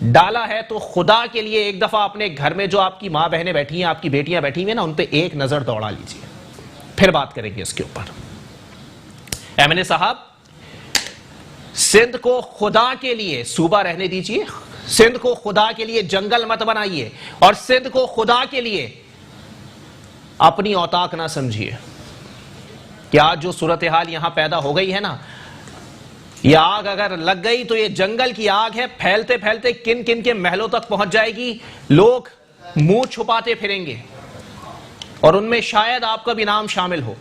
ڈالا ہے تو خدا کے لیے ایک دفعہ اپنے گھر میں جو آپ کی ماں بہنیں بیٹھی ہیں, آپ کی بیٹیاں بیٹھی ہوئی ہیں نا, ان پہ ایک نظر دوڑا لیجئے, پھر بات کریں گے اس کے اوپر. ایمن صاحب, سندھ کو خدا کے لیے صوبہ رہنے دیجئے, سندھ کو خدا کے لیے جنگل مت بنائیے, اور سندھ کو خدا کے لیے اپنی اوطاق نہ سمجھیے کہ آج جو صورتحال یہاں پیدا ہو گئی ہے نا, یہ آگ اگر لگ گئی تو یہ جنگل کی آگ ہے, پھیلتے پھیلتے کن کن کے محلوں تک پہنچ جائے گی, لوگ منہ چھپاتے پھریں گے, اور ان میں شاید آپ کا بھی نام شامل ہو.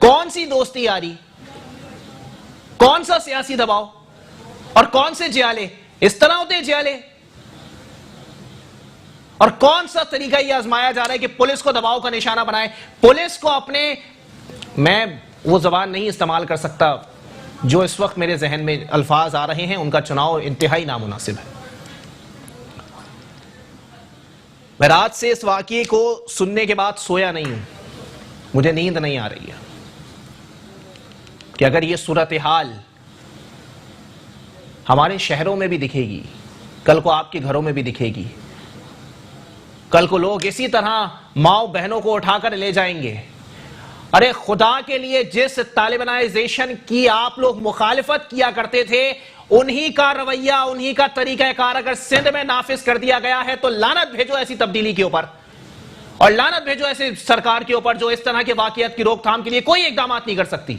کون سی دوستی یاری, کون سا سیاسی دباؤ, اور کون سے جیالے, اس طرح ہوتے ہیں جیالے, اور کون سا طریقہ یہ آزمایا جا رہا ہے کہ پولیس کو دباؤ کا نشانہ بنائے, پولیس کو اپنے, میں وہ زبان نہیں استعمال کر سکتا جو اس وقت میرے ذہن میں الفاظ آ رہے ہیں, ان کا چناؤ انتہائی نامناسب ہے. میں رات سے اس واقعے کو سننے کے بعد سویا نہیں ہوں, مجھے نیند نہیں آ رہی ہے کہ اگر یہ صورتحال ہمارے شہروں میں بھی دکھے گی, کل کو آپ کے گھروں میں بھی دکھے گی, کل کو لوگ اسی طرح ماؤں بہنوں کو اٹھا کر لے جائیں گے. ارے خدا کے لیے, جس طالبانائزیشن کی آپ لوگ مخالفت کیا کرتے تھے, انہی کا رویہ, انہی کا طریقہ کار اگر سندھ میں نافذ کر دیا گیا ہے تو لعنت بھیجو ایسی تبدیلی کے اوپر, اور لعنت بھیجو ایسی سرکار کے اوپر جو اس طرح کے واقعات کی روک تھام کے لیے کوئی اقدامات نہیں کر سکتی.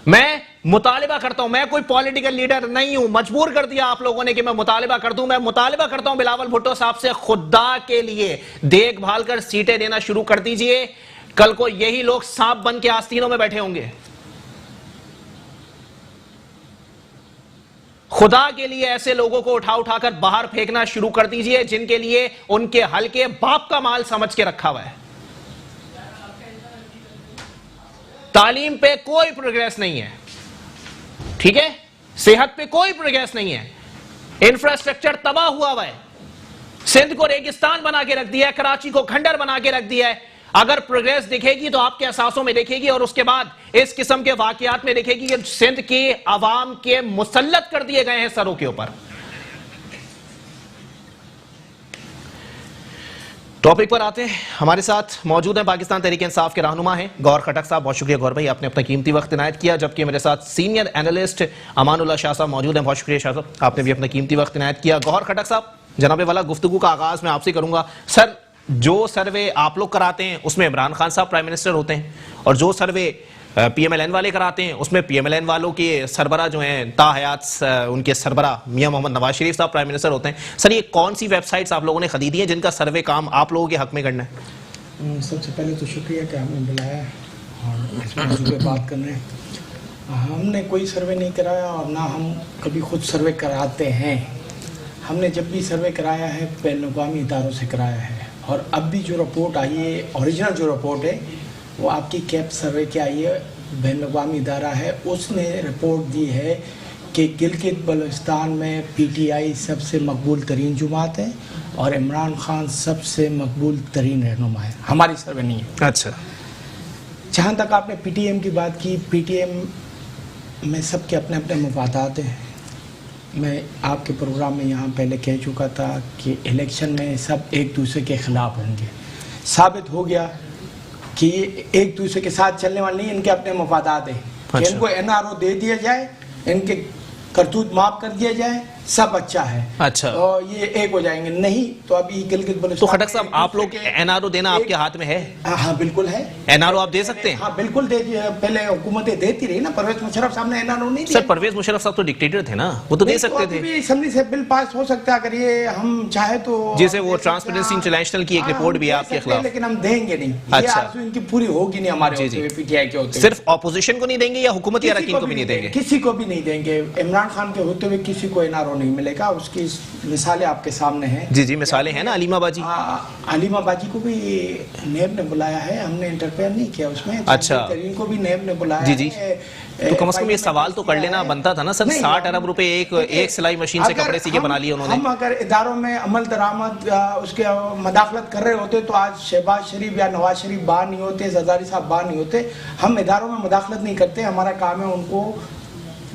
میں مطالبہ کرتا ہوں, میں کوئی پولیٹیکل لیڈر نہیں ہوں, مجبور کر دیا آپ لوگوں نے کہ میں مطالبہ کر دوں, میں مطالبہ کرتا ہوں بلاول بھٹو صاحب سے, خدا کے لیے دیکھ بھال کر سیٹیں دینا شروع کر دیجئے, کل کو یہی لوگ سانپ بن کے آستینوں میں بیٹھے ہوں گے. خدا کے لیے ایسے لوگوں کو اٹھا اٹھا کر باہر پھینکنا شروع کر دیجئے جن کے لیے ان کے حلقے باپ کا مال سمجھ کے رکھا ہوا ہے. تعلیم پہ کوئی پروگریس نہیں ہے, ٹھیک ہے, صحت پہ کوئی پروگریس نہیں ہے, انفراسٹرکچر تباہ ہوا ہوا ہے, سندھ کو ریگستان بنا کے رکھ دیا ہے, کراچی کو کھنڈر بنا کے رکھ دیا ہے. اگر پروگریس دکھے گی تو آپ کے احساسوں میں دیکھے گی, اور اس کے بعد اس قسم کے واقعات میں دیکھے گی کہ سندھ کے عوام کے مسلط کر دیے گئے ہیں سروں کے اوپر. ٹاپک پر آتے ہیں, ہمارے ساتھ موجود ہیں پاکستان تحریک انصاف کے رہنما ہیں گور خٹک صاحب. بہت شکریہ گور بھائی, آپ نے اپنا قیمتی وقت عنایت کیا. جبکہ میرے ساتھ سینئر اینالسٹ امان اللہ شاہ صاحب موجود ہیں. بہت شکریہ شاہ صاحب, آپ نے بھی اپنا قیمتی وقت عنایت کیا. گور خٹک صاحب, جناب والا, گفتگو کا آغاز میں آپ سے کروں گا. سر, جو سروے آپ لوگ کراتے ہیں اس میں عمران خان صاحب پرائم منسٹر ہوتے ہیں, اور جو survey P M L N والے کراتے ہیں اس میں پی ایم ایل این والوں کے سربراہ جو ہیں تا حیات ان کے سربراہ میاں محمد نواز شریف صاحب پرائم منسٹر ہوتے ہیں. سر, یہ کون سی ویب سائٹس آپ لوگوں نے خریدی ہیں جن کا سروے کام آپ لوگوں کے حق میں کرنا ہے؟ سب سے پہلے تو شکریہ کہ ہم نے بلایا اور اس موضوع پہ بات کرنے. ہم نے کوئی سروے نہیں کرایا اور نہ ہم کبھی خود سروے کراتے ہیں. ہم نے جب بھی سروے کرایا ہے بین الاقوامی اداروں سے کرایا ہے, اور اب بھی جو رپورٹ آئی ہے, اوریجنل جو رپورٹ ہے وہ آپ کی کیپ سروے کی آئی ہے, بین الاقوامی ادارہ ہے, اس نے رپورٹ دی ہے کہ گلگت بلوچستان میں پی ٹی آئی سب سے مقبول ترین جماعت ہے اور عمران خان سب سے مقبول ترین رہنما ہے. ہماری سروے نہیں ہے. اچھا, جہاں تک آپ نے پی ٹی ایم کی بات کی, پی ٹی ایم میں سب کے اپنے اپنے مفادات ہیں. میں آپ کے پروگرام میں یہاں پہلے کہہ چکا تھا کہ الیکشن میں سب ایک دوسرے کے خلاف ہوں گے. ثابت ہو گیا کہ یہ ایک دوسرے کے ساتھ چلنے والے نہیں, ان کے اپنے مفادات ہیں. کہ ان کو این آر او دے دیا جائے, ان کے کرتوت معاف کر دیا جائے, سب اچھا ہے. اچھا, اور یہ ایک ہو جائیں گے. نہیں تو ابھی گلگت بلوچستان. تو خٹک صاحب, آپ لوگ این آر او دینا آپ کے ہاتھ میں ہے؟ ہاں بالکل ہے. این آر او آپ دے سکتے ہیں؟ ہاں بالکل دے. پہلے حکومتیں دیتی رہی نا, پرویز مشرف صاحب نے این آر او نہیں دیا. سر, پرویز مشرف صاحب تو ڈکٹیٹر تھے نا, وہ تو دے سکتے تھے. اسمبلی سے بل پاس ہو سکتا ہے اگر یہ ہم چاہے تو, جیسے وہ ٹرانسپیرنسی انٹرنیشنل کی ایک رپورٹ بھی ہے آپ کے خلاف. لیکن ہم دیں گے نہیں. یہ آرزو ان کی پوری ہوگی نہیں ہمارے پی ٹی آئی کے ہوتے. صرف اپوزیشن کو نہیں دیں گے یا حکومتی اراکین کو بھی نہیں دیں گے؟ کسی کو بھی نہیں دیں گے. عمران خان کے ہوتے ہوئے کسی کو این آر او نہیں ملے گا. اس کی مثالیں آپ کے سامنے ہیں. جی جی, مثالیں ہیں نا. علیمہ باجی, علیمہ باجی کو بھی نیب نے بلایا ہے, ہم نے انٹرفیئر نہیں کیا اس میں. اچھا, ترین کو بھی نیب نے بلایا. جی جی, تو کم از کم یہ سوال تو کر لینا بنتا تھا نا سر. 60 ارب روپے ایک سلائی مشین سے کپڑے سیکھے بنا لیے انہوں نے. ہم اگر اداروں میں عمل درآمد اس کے مداخلت کر رہے ہوتے تو آج شہباز شریف یا نواز شریف باہر نہیں ہوتے, زرداری صاحب باہر نہیں ہوتے. ہم اداروں میں مداخلت نہیں کرتے. ہمارا کام ہے ان کو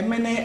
MNA,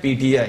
PTI।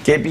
KP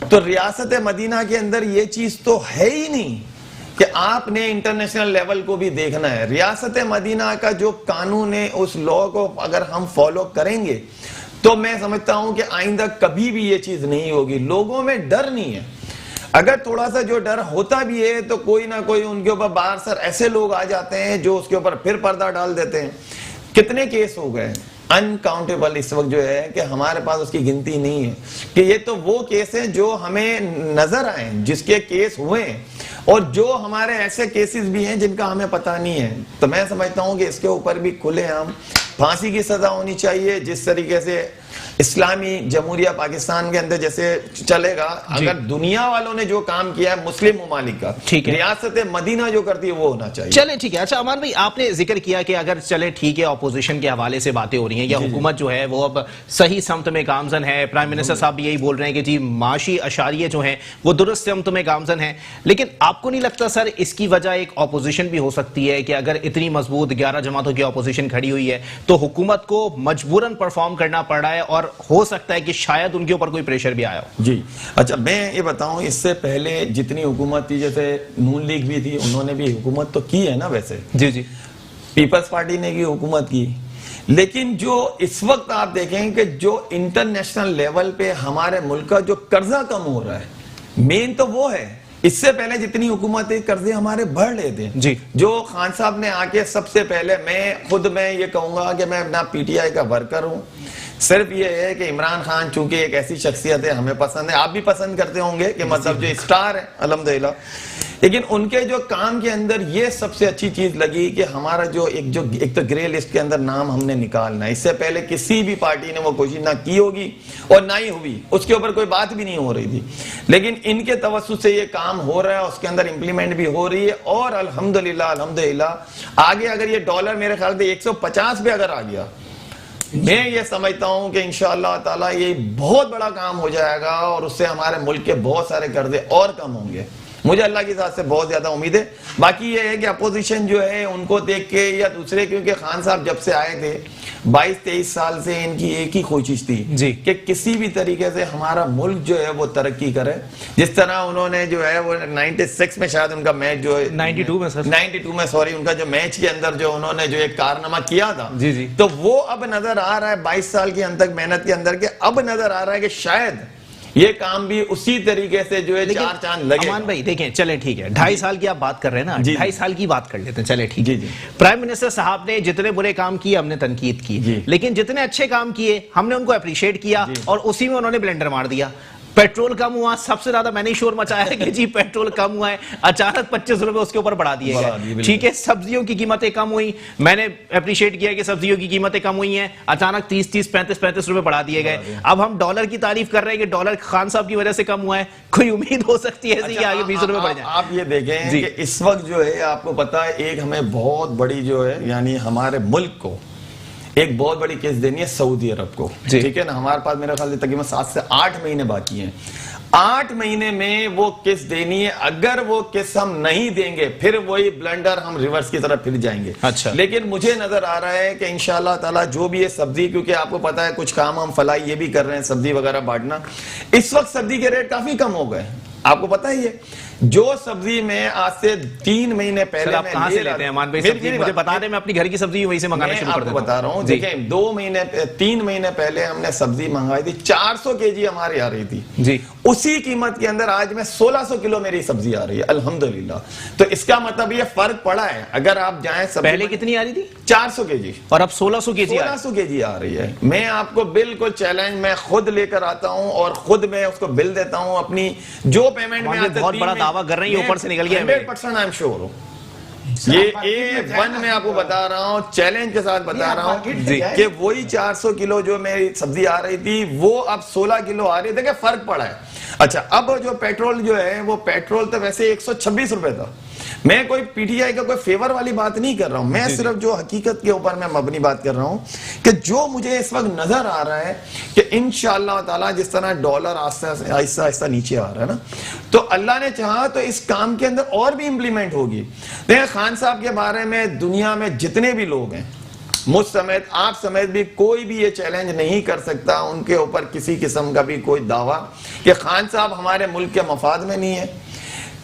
تو ریاست مدینہ کے اندر یہ چیز تو ہے ہی نہیں کہ آپ نے انٹرنیشنل لیول کو بھی دیکھنا ہے. ریاست مدینہ کا جو قانون ہے اس لا کو اگر ہم فالو کریں گے تو میں سمجھتا ہوں کہ آئندہ کبھی بھی یہ چیز نہیں ہوگی. لوگوں میں ڈر نہیں ہے. اگر تھوڑا سا جو ڈر ہوتا بھی ہے تو کوئی نہ کوئی ان کے اوپر باہر سر ایسے لوگ آ جاتے ہیں جو اس کے اوپر پھر پردہ ڈال دیتے ہیں. کتنے کیس ہو گئے انکاؤنٹیبل اس وقت جو ہے کہ ہمارے پاس اس کی گنتی نہیں ہے کہ یہ تو وہ کیس ہیں جو ہمیں نظر آئے جس کے کیس ہوئے ہیں اور جو ہمارے ایسے کیسز بھی ہیں جن کا ہمیں پتہ نہیں ہے. تو میں سمجھتا ہوں کہ اس کے اوپر بھی کھلے عام پھانسی کی سزا ہونی چاہیے. جس طریقے سے اسلامی جمہوریہ پاکستان کے اندر جیسے چلے گا, اگر دنیا والوں نے جو کام کیا ہے مسلم ممالک کا, ریاست مدینہ جو کرتی ہے وہ ہونا چاہیے. چلے ٹھیک ہے. اچھا امان بھائی, آپ نے ذکر کیا کہ اگر چلے ٹھیک ہے اپوزیشن کے حوالے سے باتیں ہو رہی ہیں یا حکومت جو ہے وہ اب صحیح سمت میں گامزن ہے, پرائم منسٹر صاحب بھی یہی بول رہے ہیں کہ جی معاشی اشاریے جو ہیں وہ درست سمت میں گامزن ہیں, لیکن آپ کو نہیں لگتا سر اس کی وجہ ایک اپوزیشن بھی ہو سکتی ہے کہ اگر اتنی مضبوط 11 جماعتوں کی اپوزیشن کھڑی ہوئی ہے تو حکومت کو مجبوراً پرفارم کرنا پڑ رہا ہے اور ہو سکتا ہے کہ شاید ان کے اوپر کوئی پریشر بھی آیا ہو؟ جی اچھا, میں یہ بتاؤں اس سے پہلے جتنی حکومت تھی, جیسے نون لیگ بھی تھی, انہوں نے بھی حکومت تو کی ہے نا, ویسے جی جی پیپلز پارٹی نے کی حکومت کی, لیکن جو اس وقت آپ دیکھیں کہ جو انٹرنیشنل لیول پہ ہمارے ملک کا جو قرضہ کم ہو رہا ہے, مین تو وہ ہے. اس سے پہلے جتنی حکومتیں قرضے ہمارے بڑھ رہے تھے, جی جو خان صاحب نے آ کے سب سے پہلے, میں یہ کہوں گا کہ میں اپنا پی ٹی آئی کا ورکر ہوں, صرف یہ ہے کہ عمران خان چونکہ ایک ایسی شخصیت ہے, ہمیں پسند ہے, آپ بھی پسند کرتے ہوں گے کہ مطلب جو اسٹار ہے الحمدللہ, لیکن ان کے جو کام کے اندر یہ سب سے اچھی چیز لگی کہ ہمارا جو ایک تو گرے لسٹ کے اندر نام ہم نے نکالنا ہے. اس سے پہلے کسی بھی پارٹی نے وہ کوشش نہ کی ہوگی اور نہ ہی ہوئی, اس کے اوپر کوئی بات بھی نہیں ہو رہی تھی, لیکن ان کے توسط سے یہ کام ہو رہا ہے, اس کے اندر امپلیمنٹ بھی ہو رہی ہے. اور الحمدللہ آگے اگر یہ ڈالر میرے خیال سے 150 پہ اگر آ گیا, میں یہ سمجھتا ہوں کہ انشاءاللہ تعالیٰ یہ بہت بڑا کام ہو جائے گا اور اس سے ہمارے ملک کے بہت سارے قرضے اور کم ہوں گے. مجھے اللہ کی ذات سے بہت زیادہ امید ہے. باقی یہ ہے کہ اپوزیشن جو ہے ان کو دیکھ کے یا دوسرے, کیونکہ خان صاحب جب سے آئے تھے 22-23 سال سے ان کی ایک ہی کوشش تھی کہ کسی بھی طریقے سے ہمارا ملک جو ہے وہ ترقی کرے. جس طرح انہوں نے جو ہے وہ 96 میں شاید ان کا میچ جو ہے 92 میں سوری ان کا جو میچ کے اندر جو انہوں نے جو ایک کارنامہ کیا تھا, تو وہ اب نظر آ رہا ہے 22 سال کی تک محنت کے اندر, کہ اب نظر آ رہا ہے کہ شاید یہ کام بھی اسی طریقے سے جو ہے 4 چاند لگے. امان بھائی دیکھیں, چلے ٹھیک ہے 2.5 سال کی آپ بات کر رہے ہیں نا, 2.5 سال کی بات کر لیتے ہیں. چلے ٹھیک ہے, پرائم منسٹر صاحب نے جتنے برے کام کیے ہم نے تنقید کی, لیکن جتنے اچھے کام کیے ہم نے ان کو اپریشیٹ کیا, اور اسی میں انہوں نے بلنڈر مار دیا. پیٹرول کم ہوا, سب سے زیادہ میں نے شور مچایا ہے کہ جی پیٹرول کم ہوا ہے, اچانک 25 روپے اس کے اوپر بڑھا دیے گئے. ٹھیک ہے, سبزیوں کی قیمتیں کم ہوئی, میں نے اپریشیٹ کیا کہ سبزیوں کی قیمتیں کم ہوئی ہیں, اچانک 30 35 روپے بڑھا دیے گئے. اب ہم ڈالر کی تعریف کر رہے ہیں کہ ڈالر خان صاحب کی وجہ سے کم ہوا ہے, کوئی امید ہو سکتی ہے کہ آگے 20 روپے بڑھ جائیں؟ آپ یہ دیکھیں کہ اس وقت جو ہے آپ کو پتا ہے ایک ہمیں بہت بڑی جو ہے یعنی ہمارے ملک کو ایک بہت بڑی قسط دینی ہے سعودی عرب کو. ٹھیک ہے نا, ہمارے پاس میرے خیال سے تقریباً 7 سے 8 مہینے باقی ہیں. 8 مہینے میں وہ قسط دینی ہے. اگر وہ قسط ہم نہیں دیں گے پھر وہی بلنڈر ہم ریورس کی طرف پھر جائیں گے. لیکن مجھے نظر آ رہا ہے کہ انشاءاللہ تعالیٰ جو بھی ہے سبزی, کیونکہ آپ کو پتا ہے کچھ کام ہم فلاحی یہ بھی کر رہے ہیں سبزی وغیرہ بانٹنا, اس وقت سبزی کے ریٹ کافی کم ہو گئے. آپ کو پتا ہی ہے جو سبزی میں آج سے 3 مہینے پہلے آپ کہاں سے لیتے ہیں امان بھائی سبزی؟ مجھے بتا دیں, میں اپنی گھر کی سبزی وہیں سے منگانا شروع کر دیتا ہوں. بتا رہا ہوں, دیکھیں 3 مہینے پہلے ہم نے سبزی منگوائی تھی, 400 kg ہماری آ رہی تھی جی, اسی قیمت کے اندر آج میں 1600 کلو میری سبزی آ رہی ہے الحمدللہ. تو اس کا مطلب یہ فرق پڑا ہے. اگر آپ جائیں پہلے کتنی آ رہی تھی؟ 400 kg اور اب 1600 kg آ رہی ہے. میں آپ کو بالکل چیلنج میں خود لے کر آتا ہوں اور خود میں اس کو بل دیتا ہوں اپنی جو پیمنٹ میں بہت بڑا دعویٰ کر رہے ہیں, اوپر سے نکل گیا 100% I'm sure ہوں. یہ A1 میں آپ کو بتا رہا ہوں, چیلنج کے ساتھ بتا رہا ہوں کہ وہی 400 کلو جو میری سبزی آ رہی تھی وہ اب 16 کلو آ رہی ہے. دیکھیں فرق پڑا ہے. اچھا, اب جو پیٹرول جو ہے وہ پیٹرول تو ویسے 126 روپے تھا. میں کوئی پی ٹی آئی کا کوئی فیور والی بات نہیں کر رہا ہوں, میں صرف جو حقیقت کے اوپر میں مبنی بات کر رہا ہوں کہ جو مجھے اس وقت نظر آ رہا ہے کہ انشاءاللہ تعالیٰ جس طرح ڈالر آہستہ آہستہ نیچے آ رہا ہے نا, تو اللہ نے چاہا تو اس کام کے اندر اور بھی امپلیمنٹ ہوگی. دیکھیں خان صاحب کے بارے میں دنیا میں جتنے بھی لوگ ہیں مجھ سمیت آپ سمیت بھی کوئی بھی یہ چیلنج نہیں کر سکتا ان کے اوپر کسی قسم کا بھی کوئی دعویٰ کہ خان صاحب ہمارے ملک کے مفاد میں نہیں ہے.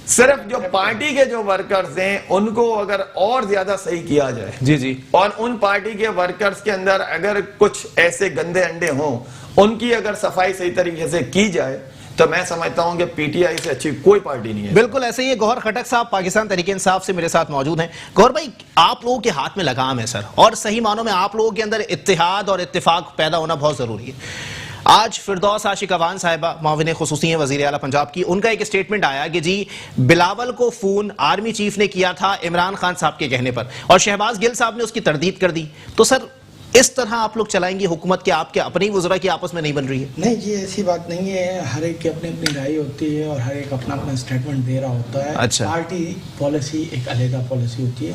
صرف جو پارٹی کے جو ورکرز ہیں ان کو اگر اور زیادہ صحیح کیا جائے جی جی اور ان پارٹی کے ورکرز کے اندر اگر کچھ ایسے گندے انڈے ہوں ان کی اگر صفائی صحیح طریقے سے کی جائے تو میں سمجھتا ہوں کہ پی ٹی آئی سے اچھی کوئی پارٹی نہیں ہے. بالکل ایسے ہی گوہر خٹک صاحب پاکستان تحریک انصاف سے میرے ساتھ موجود ہیں. گوہر بھائی آپ لوگوں کے ہاتھ میں لگام ہے سر, اور صحیح معنوں میں آپ لوگوں کے اندر اتحاد اور اتفاق پیدا ہونا بہت ضروری ہے. آج فردوس عاشق اوان صاحبہ معاون خصوصی ہیں وزیر اعلیٰ پنجاب کی, ان کا ایک اسٹیٹمنٹ آیا کہ جی بلاول کو فون آرمی چیف نے کیا تھا عمران خان صاحب کے کہنے پر, اور شہباز گل صاحب نے اس کی تردید کر دی. تو سر اس طرح آپ لوگ چلائیں گے حکومت کے, آپ کے اپنی وزراء کی آپس میں نہیں بن رہی ہے؟ نہیں جی ایسی بات نہیں ہے, ہر ایک کی اپنی اپنی رائے ہوتی ہے اور ہر ایک اپنا اپنا اسٹیٹمنٹ دے رہا ہوتا ہے. اچھا. پارٹی پالیسی ایک علیحدہ پالیسی ہوتی ہے.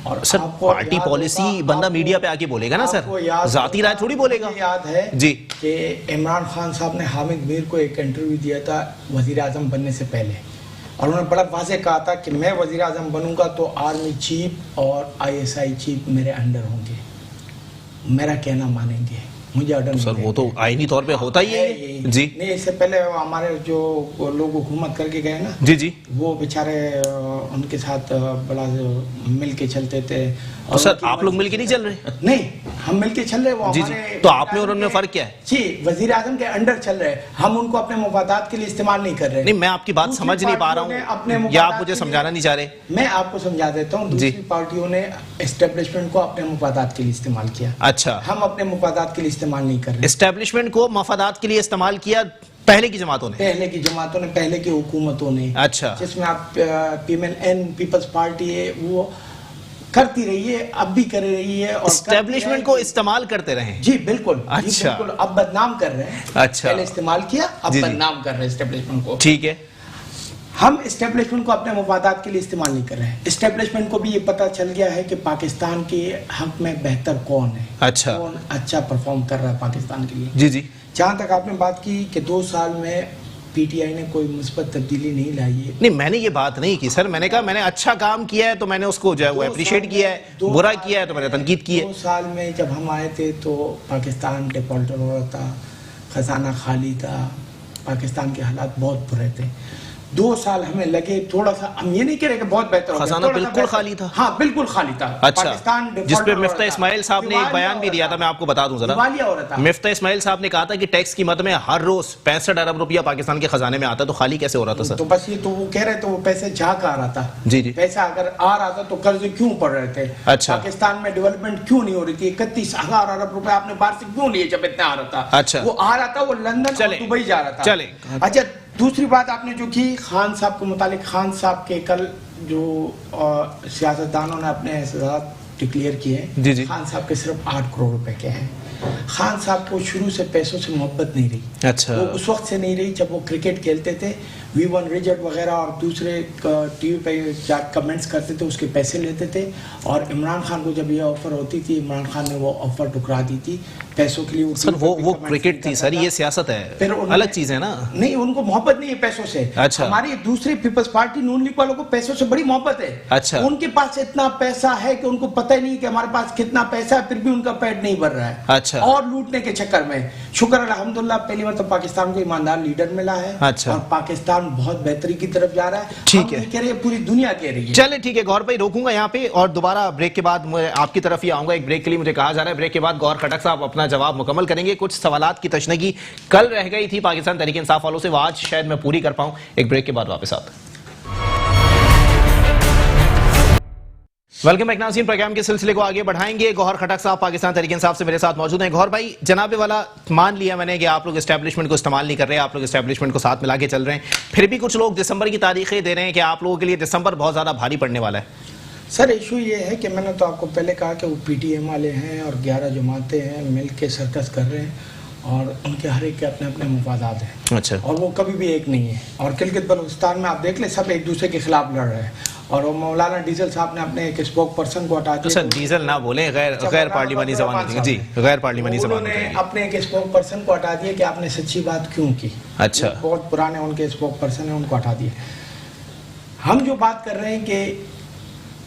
اور سر پارٹی پالیسی بندہ میڈیا پہ آ کے بولے گا نا سر, ذاتی رائے تھوڑی بولے گا. یاد ہے جی کہ عمران خان صاحب نے حامد میر کو ایک انٹرویو دیا تھا وزیر اعظم بننے سے پہلے, اور انہوں نے بڑا واضح کہا تھا کہ میں وزیر اعظم بنوں گا تو آرمی چیف اور ISI چیف میرے انڈر ہوں گے, میرا کہنا مانیں گے, مجھے آرڈر. سر وہ تو آئینی طور پہ ہوتا ہی ہے جی. نہیں اس سے پہلے ہمارے جو لوگ حکومت کر کے گئے نا جی جی وہ بیچارے ان کے ساتھ بڑا مل کے چلتے تھے. تو سر آپ لوگ مل کے نہیں چل رہے؟ نہیں ہم مل کے چل رہے, وہ جی جی. تو آپ میں اور ان میں فرق کیا ہے؟ جی وزیر اعظم کے انڈر چل رہے, ہم ان کو اپنے مفادات کے لیے استعمال نہیں کر رہے. نہیں میں آپ کی بات سمجھ نہیں پا رہا ہوں, یا آپ مجھے سمجھانا نہیں چاہ رہے؟ میں آپ کو سمجھا دیتا ہوں. دوسری پارٹیوں نے اسٹیبلشمنٹ کو اپنے مفادات کے لیے استعمال کیا. اچھا. ہم اپنے مفادات کے لیے استعمال نہیں کر رہے. اسٹیبلشمنٹ کو مفادات کے لیے استعمال کیا پہلے کی جماعتوں نے, پہلے کی حکومتوں نے. اچھا. جس میں آپ PMLN پیپلز پارٹی ہے وہ کرتی رہی ہے, اب بھی کر رہی ہے, اور اسٹیبلشمنٹ کو استعمال کرتے رہے. جی بالکل. اچھا. اب بدنام کر رہے ہیں. اچھا. پہلے استعمال کیا, اب بدنام کر رہے ہیں اسٹیبلشمنٹ کو. ٹھیک ہے. ہم اسٹیبلشمنٹ کو اپنے مفادات کے لیے استعمال نہیں کر رہے ہیں. اسٹیبلشمنٹ کو بھی یہ پتہ چل گیا ہے کہ پاکستان کے حق میں بہتر کون ہے, اچھا کون اچھا پرفارم کر رہا ہے پاکستان کے لیے. جی جی. جہاں تک آپ نے بات کی کہ 2 سال میں PTI نے کوئی مثبت تبدیلی نہیں لائی ہے, نہیں میں نے یہ بات نہیں کی سر. میں نے کہا میں نے اچھا کام کیا ہے تو میں نے اس کو جو ہے وہ اپریشیٹ کیا ہے, برا کیا ہے تو میں نے تنقید کی ہے. 2 سال میں جب ہم آئے تھے تو پاکستان ڈیفالٹر ہو رہا تھا, خزانہ خالی تھا, پاکستان کے حالات بہت برے تھے. 2 سال ہمیں لگے تھوڑا سا, ہم یہ نہیں کہہ رہے کہ بہت بہتر ہو گیا, خزانہ بالکل خالی تھا. ہاں بالکل خالی تھا. اچھا. جس پہ مفتہ اسماعیل صاحب نے ایک بیان بھی دیا تھا, میں آپ کو بتا دوں ذرا. مفتہ اسماعیل صاحب نے کہا تھا کہ ٹیکس کی مد میں ہر روز 65 ارب روپیہ پاکستان کے خزانے میں آتا, تو خالی کیسے ہو رہا تھا سر؟ تو بس یہ تو وہ کہہ رہے تھے وہ پیسے جا کر آ رہا تھا. جی جی. پیسہ اگر آ رہا تھا تو قرضے کیوں پڑ رہے تھے؟ اچھا. پاکستان میں ڈیولپمنٹ کیوں نہیں ہو رہی تھی؟ 31,000 ارب روپے آپ نے باہر سے کیوں لیے جب اتنا آ رہا تھا؟ اچھا. وہ آ رہا تھا, وہ لندن اور دبئی جا رہا تھا. چلے. اچھا دوسری بات آپ نے جو کی خان صاحب کے متعلق, خان صاحب کے کل جو سیاستدانوں نے اپنے احساسات ڈکلیئر کیے ہیں, خان صاحب کے صرف 8 کروڑ روپے کے ہیں. خان صاحب کو شروع سے پیسوں سے محبت نہیں رہی. اچھا. وہ اس وقت سے نہیں رہی جب وہ کرکٹ کھیلتے تھے, V1 ریجٹ وغیرہ اور دوسرے ٹی وی پہ جا کمنٹس کرتے تھے, اس کے پیسے لیتے تھے. اور عمران خان کو جب یہ آفر ہوتی تھی, عمران خان نے وہ آفر ٹکرا دی تھی پیسوں کے لیے. سر وہ کرکٹ تھی سر, یہ سیاست ہے, الگ چیز ہے نا. نہیں ان کو محبت نہیں ہے پیسوں سے. اچھا. ہماری دوسری پیپلز پارٹی نون لیگ والوں کو پیسوں سے بڑی محبت ہے. اچھا. ان کے پاس اتنا پیسہ ہے کہ ان کو پتہ ہی نہیں کہ ہمارے پاس کتنا پیسہ ہے, پھر بھی ان کا پیٹ نہیں بھر رہا ہے. اچھا. اور لوٹنے کے چکر میں شکر الحمدللہ پہلی مرتبہ پاکستان کو ایماندار لیڈر ملا ہے. اچھا. اور پاکستان بہت بہتری کی طرف جا رہا ہے. ٹھیک ہے, کہہ رہے ہیں پوری دنیا کہہ رہی ہے. چلے ٹھیک ہے گوہر بھائی روکوں گا یہاں پہ, اور دوبارہ بریک کے بعد میں آپ کی طرف ہی آؤں گا. ایک بریک کے لیے مجھے کہا جا رہا ہے, بریک کے بعد گوہر خٹک صاحب اپنا جواب مکمل کریں گے. کچھ سوالات کی تشنگی کل رہ گئی تھی پاکستان تحریک انصاف والوں سے, وہ آج شاید میں پوری کر پاؤں. ایک بریک کے بعد واپس آتے ہیں. ویلکم بیک ناظرین, پروگرام کے سلسلے کو آگے بڑھائیں گے. گوہر خٹک صاحب پاکستان تحریک انصاف سے میرے ساتھ موجود ہیں. گوہر بھائی جناب والا مان لیا میں نے کہ آپ لوگ اسٹیبلشمنٹ کو استعمال نہیں کر رہے, آپ لوگ اسٹیبلشمنٹ کو ساتھ ملا کے چل رہے ہیں, پھر بھی کچھ لوگ دسمبر کی تاریخیں دے رہے ہیں کہ آپ لوگوں کے لیے دسمبر بہت زیادہ بھاری پڑنے والا ہے. سر ایشو یہ ہے کہ میں نے تو آپ کو پہلے کہا کہ وہ PTM والے ہیں اور 11 جماعتیں ہیں مل کے سرکس کر رہے ہیں, اور ان کے ہر ایک کے اپنے اپنے مفادات ہیں. اچھا. اور وہ کبھی بھی ایک نہیں ہے. اور گلگت بلوچستان میں آپ دیکھ لیں سب ایک دوسرے کے خلاف لڑ رہے ہیں. اور وہ مولانا ڈیزل صاحب نے اپنے ایک اسپوک پرسن کو ہٹا دیا. سر ڈیزل نہ بولیں, غیر پارلیمانی زبان. جی غیر پارلیمانی زبان. انہوں نے اپنے ایک اسپوک پرسن کو ہٹا دیا کہ آپ نے سچی بات کیوں کی. اچھا. بہت پرانے ان کے اسپوک پرسن ہیں, ان کو ہٹا دیا. ہم جو بات کر رہے ہیں کہ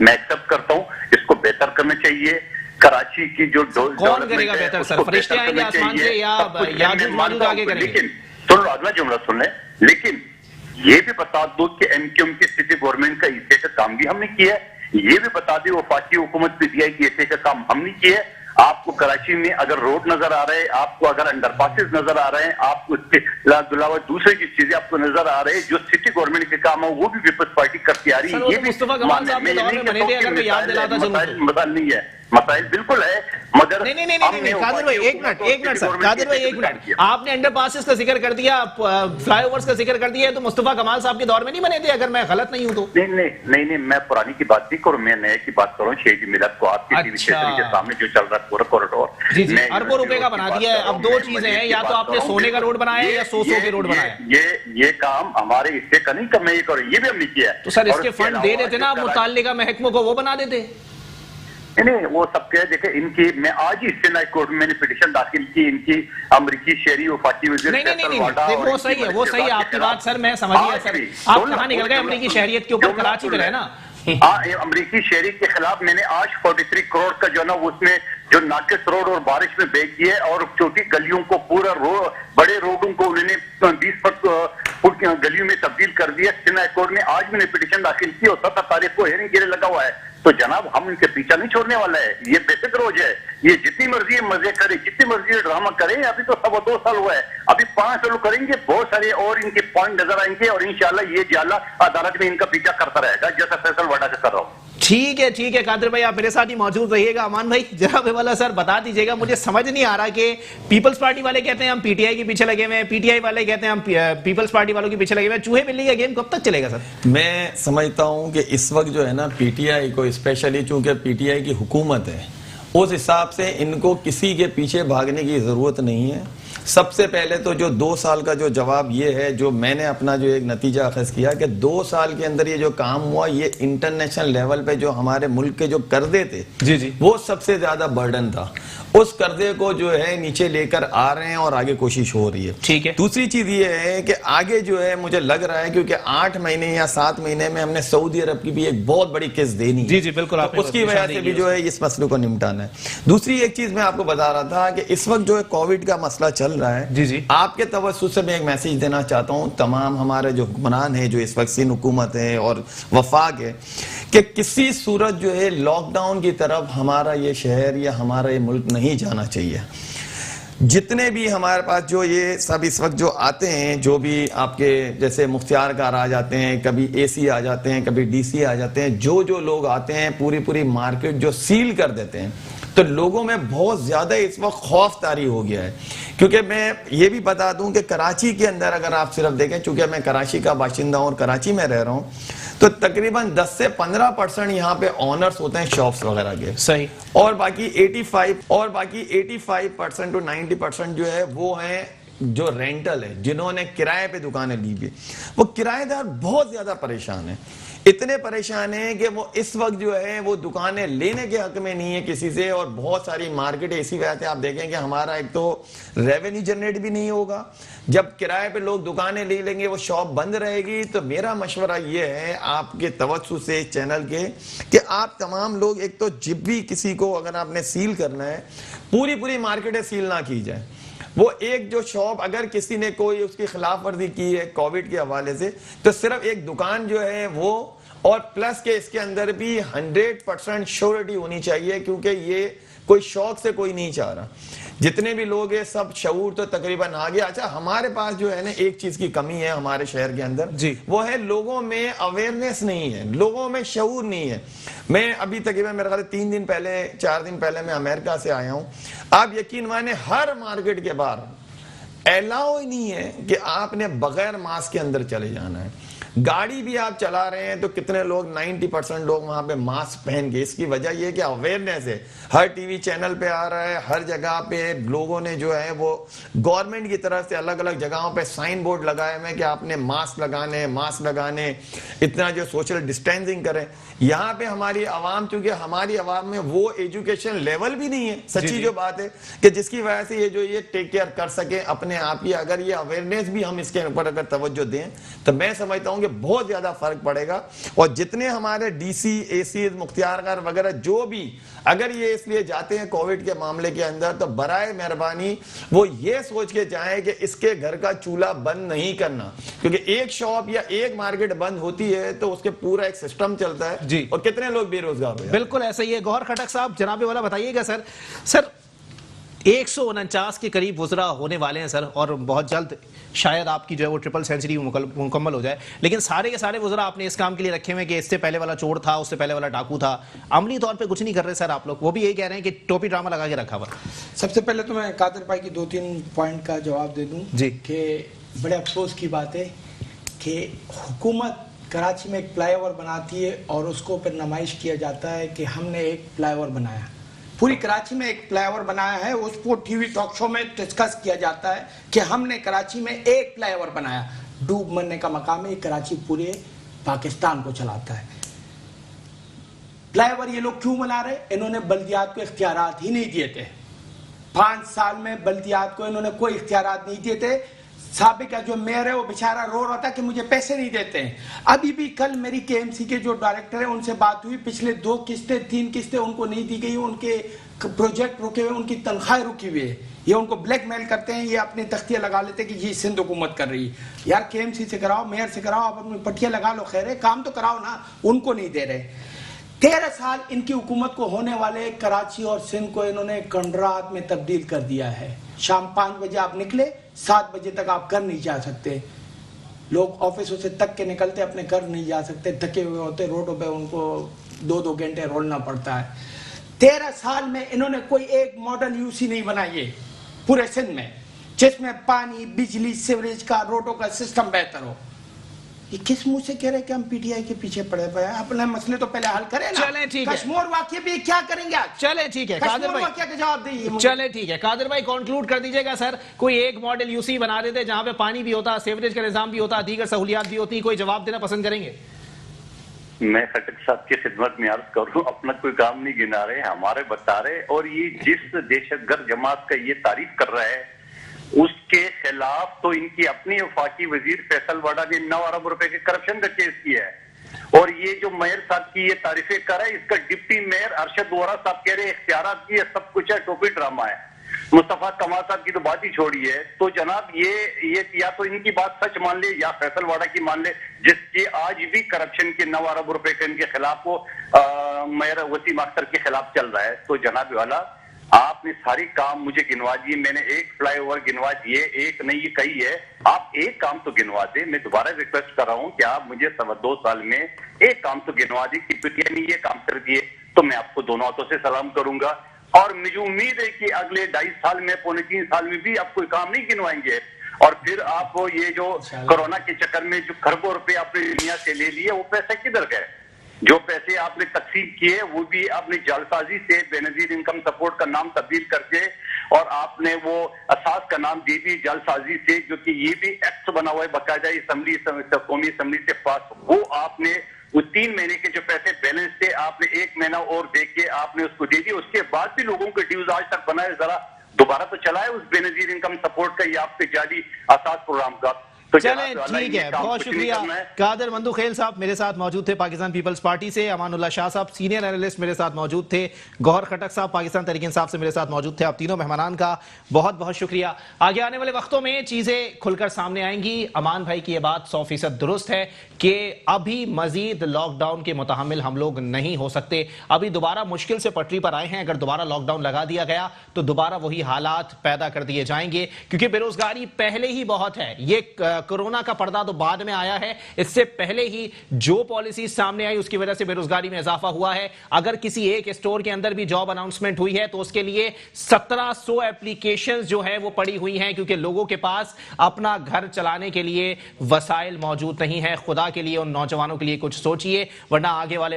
میں ایکسپٹ کرتا ہوں, اس کو بہتر کرنا چاہیے. کراچی کی جو کون کرے گا بہتر سر؟ فرشتے آئیں گے آسمان سے یا یاجوج ماجوج آگے کریں گے؟ لیکن سن لو, اگلا جملہ سن لیں. لیکن یہ بھی بتا دو کہ ایم کیو ایم کی سٹی گورنمنٹ کا ایسے کا کام بھی ہم نے کیا ہے. یہ بھی بتا دیں وفاقی حکومت پی ٹی آئی کی ایسے کا کام ہم نے کیا ہے. آپ کو کراچی میں اگر روڈ نظر آ رہے ہیں, آپ کو اگر انڈر پاسز نظر آ رہے ہیں, آپ کو اس کے علاوہ دوسری جو چیزیں آپ کو نظر آ رہے ہیں جو سٹی گورنمنٹ کے کام ہے وہ بھی پیپلز پارٹی کرتی آ رہی ہے. یہ بھی مصطفیٰ کمال صاحب کے دور میں بنے تھے, اگر میں یاد دلاتا چلوں. مسائل نہیں ہے, مسائل بالکل ہے, مگر نہیں قادر بھائی ایک منٹ سر, قادر بھائی ایک منٹ. آپ نے انڈر پاسز کا ذکر کر دیا, فلائی اوورز کا ذکر کر دیا, تو مصطفیٰ کمال صاحب کے دور میں نہیں بنے تھے اگر میں غلط نہیں ہوں تو؟ نہیں, میں پرانی کی بات نہیں کروں, میں نئے کی بات کروں. شہید ملت کو آپ کی ٹی وی چینل کے سامنے جو چل رہا ہے پورا کوریڈور, جی اربوں روپے کا بنا دیا ہے. اب دو چیزیں ہیں, یا تو آپ نے سونے کا روڈ بنایا ہے یا سو کے روڈ بنایا ہے. یہ کام ہمارے حصے کا نہیں, میں یہ کروں, یہ بھی ہم نے کیا ہے. تو سر اس کے فنڈ دے دیتے نا, آپ متعلقہ محکموں کو وہ بنا دیتے. نہیں, وہ سب کیا دیکھیں ان کی, میں آج ہی سینٹ ہائی کورٹ میں نے پٹیشن داخل کی ان کی امریکی شہری وفاقی وزیر. نہیں وہ صحیح ہے, وہ صحیح ہے آپ کی بات سر, میں سمجھ گیا سر. آپ کہاں نکل گئے امریکی شہریت کے اوپر؟ کراچی میں رہے نا. امریکی شہری کے خلاف میں نے آج 43 کروڑ کا جو نا اس میں جو ناقص روڈ اور بارش میں بیچ کیے اور چھوٹی گلیوں کو پورا بڑے روڈوں کو انہوں نے 20 فٹ گلیوں میں تبدیل کر دیا. سینٹ ہائی کورٹ میں آج میں نے پٹیشن داخل کی اور 17 تاریخ کو ہیرنگ کے لیے لگا ہوا ہے. تو جناب ہم ان کے پیچھا نہیں چھوڑنے والا ہے. یہ بیسک روز ہے, یہ جتنی مرضی مزے کرے, جتنی مرضی ڈرامہ کریں. ابھی تو 2.25 سال ہوا ہے, ابھی 5 سال کریں گے, بہت سارے اور ان کے پوائنٹ نظر آئیں گے, اور انشاءاللہ یہ جالا عدالت میں ان کا پیچھا کرتا رہے گا جیسا فیصل وڈا سے کر رہا ہوں. ٹھیک ہے قادر بھائی, آپ میرے ساتھ ہی موجود رہیے گا. امان بھائی جناب والا سر بتا دیجیے گا, مجھے سمجھ نہیں آ رہا کہ پیپلز پارٹی والے کہتے ہیں ہم پی ٹی آئی کے پیچھے لگے ہوئے ہیں, پی ٹی آئی والے کہتے ہیں ہم پیپلز پارٹی والوں کے پیچھے لگے ہوئے ہیں. چوہے بلی کا گیم کب تک چلے گا سر؟ میں سمجھتا ہوں کہ اس وقت جو ہے نا پی ٹی آئی کو, اسپیشلی چونکہ پی ٹی آئی کی حکومت ہے, اس حساب سے ان کو کسی کے پیچھے بھاگنے کی ضرورت نہیں ہے. سب سے پہلے تو جو 2 سال کا جو جواب یہ ہے, جو میں نے اپنا جو ایک نتیجہ اخذ کیا کہ 2 سال کے اندر یہ جو کام ہوا, یہ انٹرنیشنل لیول پہ جو ہمارے ملک کے جو قرضے تھے جی وہ سب سے زیادہ برڈن تھا. اس قرضے کو جو ہے نیچے لے کر آ رہے ہیں اور آگے کوشش ہو رہی ہے. ٹھیک ہے. دوسری چیز یہ ہے کہ آگے جو ہے مجھے لگ رہا ہے کیونکہ 8 مہینے یا 7 مہینے میں ہم نے سعودی عرب کی بھی ایک بہت بڑی قسط دینی ہے. جی بالکل, اس کی وجہ سے بھی جو ہے اس مسئلے کو نمٹانا ہے. دوسری ایک چیز میں آپ کو بتا رہا تھا کہ اس وقت جو ہے کووڈ کا مسئلہ چل رہا ہے, جی آپ کے توسط سے میں ایک میسیج دینا چاہتا ہوں تمام ہمارے جو حکمران ہیں, جو اس وقت سندھ حکومت ہے اور وفاق ہے, کہ کسی صورت جو ہے لاک ڈاؤن کی طرف ہمارا یہ شہر یا ہمارا یہ ملک نہیں جانا چاہیے. جتنے بھی ہمارے پاس جو یہ سب اس وقت جو آتے ہیں, جو بھی آپ کے جیسے مختار کار آ جاتے ہیں, کبھی اے سی آ جاتے ہیں, کبھی ڈی سی آ جاتے ہیں, جو لوگ آتے ہیں پوری مارکیٹ جو سیل کر دیتے ہیں, تو لوگوں میں بہت زیادہ اس وقت خوف طاری ہو گیا ہے. کیونکہ میں یہ بھی بتا دوں کہ کراچی کے اندر اگر آپ صرف دیکھیں, چونکہ میں کراچی کا باشندہ ہوں اور کراچی میں رہ رہا ہوں, تو تقریباً 10 سے 15% یہاں پہ آنرز ہوتے ہیں شاپس وغیرہ کے. صحیح. اور باقی 85% to 90% جو ہے وہ ہیں جو رینٹل ہے, جنہوں نے کرائے پہ دکانیں لی بھی. وہ کرایہ دار بہت زیادہ پریشان ہیں, اتنے پریشان ہیں کہ وہ اس وقت جو ہے وہ دکانیں لینے کے حق میں نہیں ہے کسی سے. اور بہت ساری مارکیٹ ایسی وجہ سے آپ دیکھیں کہ ہمارا ایک تو ریونیو جنریٹ بھی نہیں ہوگا, جب کرائے پہ لوگ دکانیں لے لیں گے وہ شاپ بند رہے گی. تو میرا مشورہ یہ ہے آپ کے توسط سے چینل کے, کہ آپ تمام لوگ ایک تو جب بھی کسی کو اگر آپ نے سیل کرنا ہے, پوری مارکیٹیں سیل نہ کی جائے. وہ ایک جو شاپ اگر کسی نے کوئی اس کی خلاف ورزی کی ہے کووڈ کے حوالے سے, تو صرف ایک دکان جو ہے وہ, اور پلس کہ اس کے اندر بھی 100% شیورٹی ہونی چاہیے, کیونکہ یہ کوئی شوق سے کوئی نہیں چاہ رہا. جتنے بھی لوگ ہیں سب شعور تو تقریباً آ گیا. اچھا ہمارے پاس جو ہے نا ایک چیز کی کمی ہے ہمارے شہر کے اندر, وہ ہے لوگوں میں اویئرنیس نہیں ہے, لوگوں میں شعور نہیں ہے. میں ابھی تقریباً میرے خیال 3 دن پہلے 4 دن پہلے میں امریکہ سے آیا ہوں. آپ یقین مانیں ہر مارکیٹ کے باہر الاؤ ہی نہیں ہے کہ آپ نے بغیر ماسک کے اندر چلے جانا ہے. گاڑی بھی آپ چلا رہے ہیں تو کتنے لوگ 90% لوگ وہاں پہ ماسک پہن کے. اس کی وجہ یہ کہ اویئرنیس ہے, ہر ٹی وی چینل پہ آ رہا ہے, ہر جگہ پہ لوگوں نے جو ہے وہ گورنمنٹ کی طرف سے الگ الگ جگہوں پہ سائن بورڈ لگائے ہوئے کہ آپ نے ماسک لگانے, اتنا جو سوشل ڈسٹینسنگ کریں. یہاں پہ ہماری عوام, چونکہ ہماری عوام میں وہ ایجوکیشن لیول بھی نہیں ہے, سچی جو بات ہے, کہ جس کی وجہ سے یہ ٹیک کیئر کر سکے اپنے آپ ہی. اگر یہ اویئرنیس بھی ہم اس کے اوپر اگر توجہ دیں تو میں سمجھتا ہوں کہ بہت زیادہ فرق پڑے گا. اور جتنے ہمارے ڈی سی اے سی مختار کار وغیرہ جو بھی اگر یہ اس لیے جاتے ہیں کووڈ کے معاملے کے اندر تو برائے مہربانی وہ یہ سوچ کے جائیں کہ اس کے گھر کا چولہا بند نہیں کرنا, کیونکہ ایک شاپ یا ایک مارکیٹ بند ہوتی ہے تو اس کے پورا ایک سسٹم چلتا ہے جی. اور کتنے لوگ بے روزگار ہو. بالکل ایسا ہی ہے. گوہر کھٹک صاحب جناب والا بتائیے گا سر 149 کے قریب وزراء ہونے والے ہیں سر, اور بہت جلد شاید آپ کی جو ہے وہ ٹرپل سینچری مکمل ہو جائے, لیکن سارے کے سارے وزراء آپ نے اس کام کے لیے رکھے ہوئے کہ اس سے پہلے والا چور تھا, اس سے پہلے والا ڈاکو تھا, عملی طور پہ کچھ نہیں کر رہے سر آپ لوگ. وہ بھی یہی کہہ رہے ہیں کہ ٹوپی ڈرامہ لگا کے رکھا ہوا. سب سے پہلے تو میں قادر بھائی کی 2-3 پوائنٹ کا جواب دے دوں جی. کہ بڑے افسوس کی بات ہے کہ حکومت کراچی میں ایک فلائی اوور بناتی ہے اور اس کو پھر نمائش کیا جاتا ہے کہ ہم نے ایک فلائی اوور بنایا. پوری کراچی میں ایک فلائی اوور بنایا ہے, اس کو ٹی وی ٹاک شو میں ڈسکس کیا جاتا ہے کہ ہم نے کراچی میں ایک فلائی اوور بنایا. ڈوب مرنے کا مقام ہے, کراچی پورے پاکستان کو چلاتا ہے. فلائی اوور یہ لوگ کیوں بنا رہے؟ انہوں نے بلدیات کو اختیارات ہی نہیں دیے تھے. 5 سال میں بلدیات کو انہوں نے کوئی اختیارات نہیں دیے تھے. سابقہ جو میئر ہے وہ بیچارہ رو رہا تھا کہ مجھے پیسے نہیں دیتے ہیں. ابھی بھی کل میری کے ایم سی کے جو ڈائریکٹر ہیں ان سے بات ہوئی, پچھلے 2 قسطیں 3 قسطیں ان کو نہیں دی گئی, ان کے پروجیکٹ رکے ہوئے, ان کی تنخواہیں رکی ہوئی ہے. یہ ان کو بلیک میل کرتے ہیں, یہ اپنے تختیاں لگا لیتے ہیں کہ یہ سندھ حکومت کر رہی ہے. یار کے ایم سی سے کراؤ, میئر سے کراؤ, آپ اپنی پٹیاں لگا لو, خیر ہے, کام تو کراؤ نا. ان کو نہیں دے رہے. 13 سال ان کی حکومت کو ہونے والے کراچی اور سندھ کو انہوں نے کنڈرات میں تبدیل کر دیا ہے. شام 5 بجے آپ نکلے, 7 بجے تک آپ گھر نہیں جا سکتے. لوگ آفسوں سے تک کے نکلتے اپنے گھر نہیں جا سکتے, تھکے ہوئے ہوتے, روڈوں پہ ان کو 2-2 گھنٹے رولنا پڑتا ہے. 13 سال میں انہوں نے کوئی ایک ماڈل یو سی نہیں بنائی ہے پورے سندھ میں جس میں پانی, بجلی, سیوریج کا, روڈوں کا سسٹم بہتر ہو. یہ کس منہ سے کہہ رہے کہ ہم پی ٹی آئی کے پیچھے پڑے پڑے ہیں؟ اپنے مسئلے تو پہلے حل کریں نا. چلیں ٹھیک ہے. کشمیر واقعے بھی کیا کریں گے آج؟ چلیں ٹھیک ہے قادر کشمیر بھائی, واقعے کا جواب دیں. چلیں ٹھیک ہے قادر بھائی کنکلوڈ کر دیجئے گا سر. کوئی ایک ماڈل یو سی بنا دیتے جہاں پہ پانی بھی ہوتا, سیوریج کا نظام بھی ہوتا, دیگر سہولیات بھی ہوتی, کوئی جواب دینا پسند کریں گے؟ میں خٹک صاحب کی خدمت میں عرض کروں, اپنا کوئی کام نہیں گنا رہے, ہمارے بتا رہے. اور یہ جس دہشت گرد جماعت کا یہ تعریف کر رہا ہے اس کے خلاف تو ان کی اپنی وفاقی وزیر فیصل واڈا نے 9 ارب روپے کے کرپشن کا کیس کیا ہے. اور یہ جو میئر صاحب کی یہ تعریفیں کر رہا ہے, اس کا ڈپٹی میئر ارشد وورا صاحب کہہ رہے اختیارات کی سب کچھ ہے, ٹوپی ڈرامہ ہے. مصطفیٰ کمال صاحب کی تو بات ہی چھوڑی ہے. تو جناب یہ یا تو ان کی بات سچ مان لے یا فیصل واڈا کی مان لے, جس کی آج بھی کرپشن کے 9 ارب روپے کا ان کے خلاف وہ میئر وسیم اختر کے خلاف چل رہا ہے. تو جناب والا آپ نے ساری کام مجھے گنوا دیے, میں نے ایک فلائی اوور گنوا دیے, ایک نہیں یہ کہی ہے, آپ ایک کام تو گنوا دیں. میں دوبارہ ریکویسٹ کر رہا ہوں کہ آپ مجھے 2.25 سال میں ایک کام تو گنوا دیں کہ پی ٹی آئی نے یہ کام کر دیے تو میں آپ کو دونوں ہاتھوں سے سلام کروں گا. اور مجھے امید ہے کہ اگلے 2.5 سال میں 2.25 سال میں بھی آپ کوئی کام نہیں گنوائیں گے. اور پھر آپ یہ جو کورونا کے چکر میں جو کروڑوں روپے آپ نے دنیا سے لے لیے, وہ پیسے کدھر گئے؟ جو پیسے آپ نے تقسیم کیے وہ بھی آپ نے جعلسازی سے بے نظیر انکم سپورٹ کا نام تبدیل کر کے, اور آپ نے وہ اساس کا نام دے دی جعلسازی سے, جو کہ یہ بھی ایکٹ بنا ہوا ہے باقاعدہ اسمبلی, قومی اسمبلی سے پاس. وہ آپ نے وہ 3 مہینے کے جو پیسے بیلنس تھے آپ نے 1 مہینہ اور دے کے آپ نے اس کو دے دی. اس کے بعد بھی لوگوں کے ڈیوز آج تک بنائے, ذرا دوبارہ تو چلائے اس بے نظیر انکم سپورٹ کا یا آپ کے جعلی اساس پروگرام کا. چلیں ٹھیک ہے, بہت شکریہ. قادر مندو خیل صاحب میرے ساتھ موجود تھے پاکستان پیپلز پارٹی سے, امان اللہ شاہ صاحب سینئر اینالسٹ میرے ساتھ موجود تھے, گوہر کھٹک صاحب پاکستان تحریک انصاف سے میرے ساتھ موجود تھے. آپ تینوں مہمانان کا بہت بہت شکریہ. آگے آنے والے وقتوں میں چیزیں کھل کر سامنے آئیں گی. امان بھائی کی یہ بات 100% درست ہے کہ ابھی مزید لاک ڈاؤن کے متحمل ہم لوگ نہیں ہو سکتے. ابھی دوبارہ مشکل سے پٹری پر آئے ہیں, اگر دوبارہ لاک ڈاؤن لگا دیا گیا تو دوبارہ وہی حالات پیدا کر دیے جائیں گے, کیونکہ بے روزگاری پہلے ہی بہت ہے. یہ کورونا کا پردہ تو بعد میں آیا ہے, اس سے پہلے ہی جو پالیسی سامنے آئی اس کی وجہ سے بے روزگاری میں اضافہ ہوا ہے. اگر کسی ایک اسٹور کے اندر بھی جاب اناؤنسمنٹ ہوئی ہے تو اس کے لیے 1700 اپلیکیشنز جو ہے وہ پڑی ہوئی ہیں, کیونکہ لوگوں کے پاس اپنا گھر چلانے کے لیے وسائل موجود نہیں ہے. خدا کے لیے ان نوجوانوں کے لیے کچھ سوچئے, ورنہ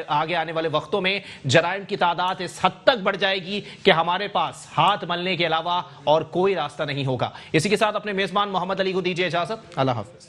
آگے آنے والے وقتوں میں جرائم کی تعداد اس حد تک بڑھ جائے گی کہ ہمارے پاس ہاتھ ملنے کے علاوہ اور کوئی راستہ نہیں ہوگا. اسی کے ساتھ اپنے میزبان محمد علی کو دیجیے اجازت. اللہ حافظ.